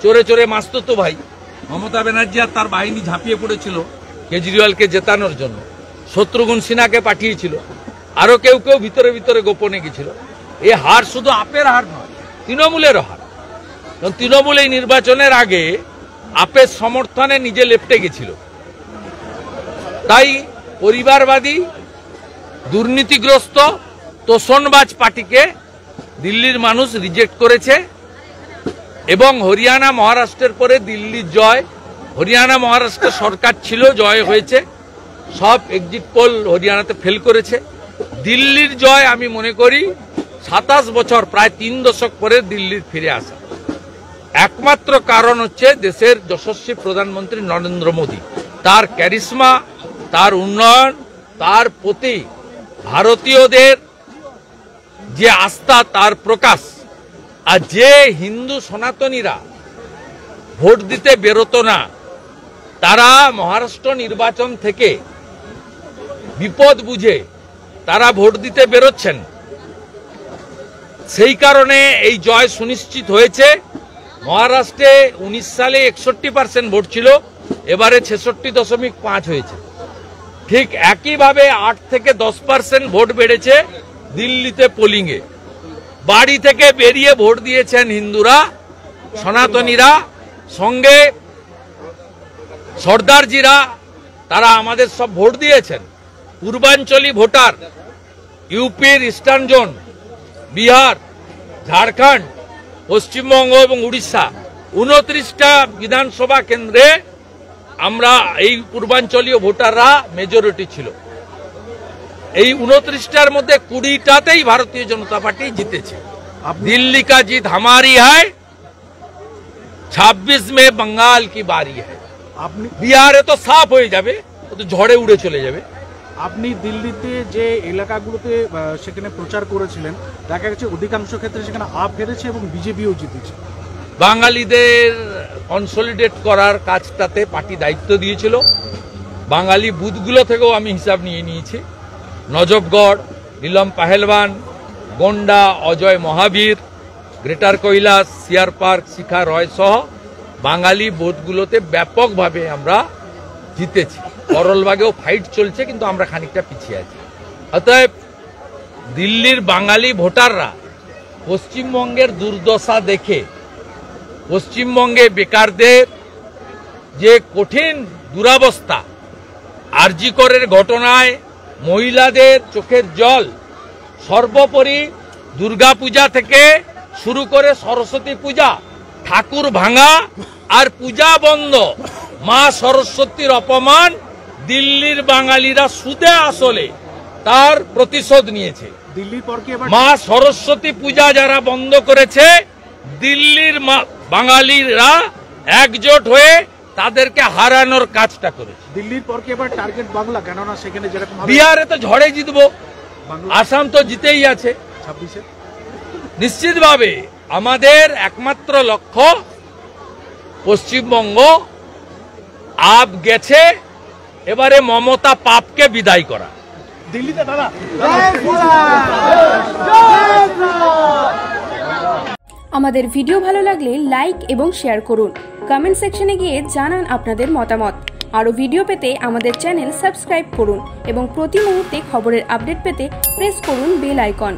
চোরে চোরে মাসতুতো ভাই মমতা ব্যানার্জি আর তার বাহিনী ঝাঁপিয়ে পড়েছিল কেজরিওয়ালকে জেতানোর জন্য, শত্রুঘ্ন সিনহাকে পাঠিয়েছিল, আরো কেউ কেউ ভিতরে ভিতরে গোপনে গেছিল। এই হার শুধু আপের হার নয়, তৃণমূলেরও হার। কারণ তৃণমূল এই নির্বাচনের আগে আপের সমর্থনে নিজে লেপ্টে গেছিল। তাই পরিবারবাদী, দুর্নীতিগ্রস্ত, তোষণবাজ পার্টিকে দিল্লির মানুষ রিজেক্ট করেছে এবং হরিয়ানা মহারাষ্ট্রের পরে দিল্লির জয়। হরিয়ানা মহারাষ্ট্র সরকার ছিল, জয় হয়েছে, সব এক্সিট পোল হরিয়ানাতে ফেল করেছে। দিল্লির জয় আমি মনে করি 27 বছর, প্রায় 3 দশক পরে দিল্লির ফিরে আসা। একমাত্র কারণ হচ্ছে দেশের যশস্বী প্রধানমন্ত্রী নরেন্দ্র মোদী, তার ক্যারিশমা, তার উন্নয়ন, তার প্রতি ভারতীয়দের যে আস্থা তার প্রকাশ। আর যে হিন্দু সনাতনীরা ভোট দিতে বেরোতো না, তারা মহারাষ্ট্র নির্বাচন থেকে বিপদ বুঝে তারা ভোট দিতে বেরোচ্ছেন। সেই কারণে এই জয় সুনিশ্চিত হয়েছে। মহারাষ্ট্রে 19 সালে 61% ভোট ছিল, এবারে 66.5 হয়েছে। ঠিক একইভাবে 8 থেকে 10% ভোট বেড়েছে দিল্লিতে পোলিংয়ে। বাড়ি থেকে বেরিয়ে ভোট দিয়েছেন হিন্দুরা, সনাতনীরা, সঙ্গে সর্দারজিরা, তারা আমাদের সব ভোট দিয়েছেন। পূর্বাঞ্চলী ভোটার, ইউপির ইস্টার্ন জোন, বিহার, ঝাড়খণ্ড, পশ্চিমবঙ্গ এবং উড়িষ্যা, 29টা বিধানসভা কেন্দ্রে আমরা এই পূর্বাঞ্চলীয় ভোটাররা মেজরিটি ছিল। এই 29টার মধ্যে 20টাতেই ভারতীয় জনতা পার্টি জিতেছে। দিল্লি কা জিত हमारी है, 26 में बंगाल की बारी है। বিহারে তো সাফ হয়ে যাবে, তো ঝড়ে উড়ে চলে যাবে। আপনি দিল্লিতে যে এলাকাগুলোতে সেখানে প্রচার করেছিলেন, দেখা গেছে অধিকাংশ ক্ষেত্রে সেখানে আপ হেরেছে এবং বিজেপিও জিতেছে। বাঙালিদের কনসলিডেট করার কাজটাতে পার্টি দায়িত্ব দিয়েছিল। বাঙালি বুথগুলো থেকেও আমি হিসাব নিয়ে নিয়েছি। নজফগড়, নীলম পাহেলবান, গোন্ডা, অজয় মহাবীর, গ্রেটার কৈলাস, সিয়ার পার্ক, শিখা রয় সহ বাঙালি বুথগুলোতে ব্যাপকভাবে আমরা জিতেছি। করলবাগেও ফাইট চলছে, কিন্তু আমরা খানিকটা পিছিয়ে আছি। অতএব দিল্লির বাঙালি ভোটাররা পশ্চিমবঙ্গের দুর্দশা দেখে, পশ্চিমবঙ্গে বেকারদের যে কঠিন দুরাবস্থা, আরজি করের ঘটনায় মহিলাদের চোখের জল, সর্বোপরি দুর্গাপূজা থেকে শুরু করে সরস্বতী পূজা, ঠাকুর ভাঙা আর পূজা বন্ধ, মা সরস্বতীর অপমান দিল্লির বাঙালিরা সুদে আসলে তার প্রতিশোধ নিয়েছে। দিল্লির পর কি মা সরস্বতী পূজা যারা বন্ধ করেছে, দিল্লির বাঙালিরা একজোট হয়ে তাদেরকে হারানোর কাজটা করেছে। দিল্লির পর কি এবার টার্গেট বাংলা, কেননা সেখানে যেরকম বিহারে তো ঝড়ে জিতবো, আসাম তো জিতেই আছে 26-এ। নিশ্চিতভাবে আমাদের একমাত্র লক্ষ্য পশ্চিমবঙ্গ। আপ গেছে, এবারে মমতা পাপকে বিদায় করা। দিল্লিতে দাদা আমাদের ভিডিও ভালো লাগলে লাইক এবং শেয়ার করুন। কমেন্ট সেকশনে গিয়ে জানান আপনাদের মতামত। আরও ভিডিও পেতে আমাদের চ্যানেল সাবস্ক্রাইব করুন এবং প্রতি মুহূর্তে খবরের আপডেট পেতে প্রেস করুন বেল আইকন।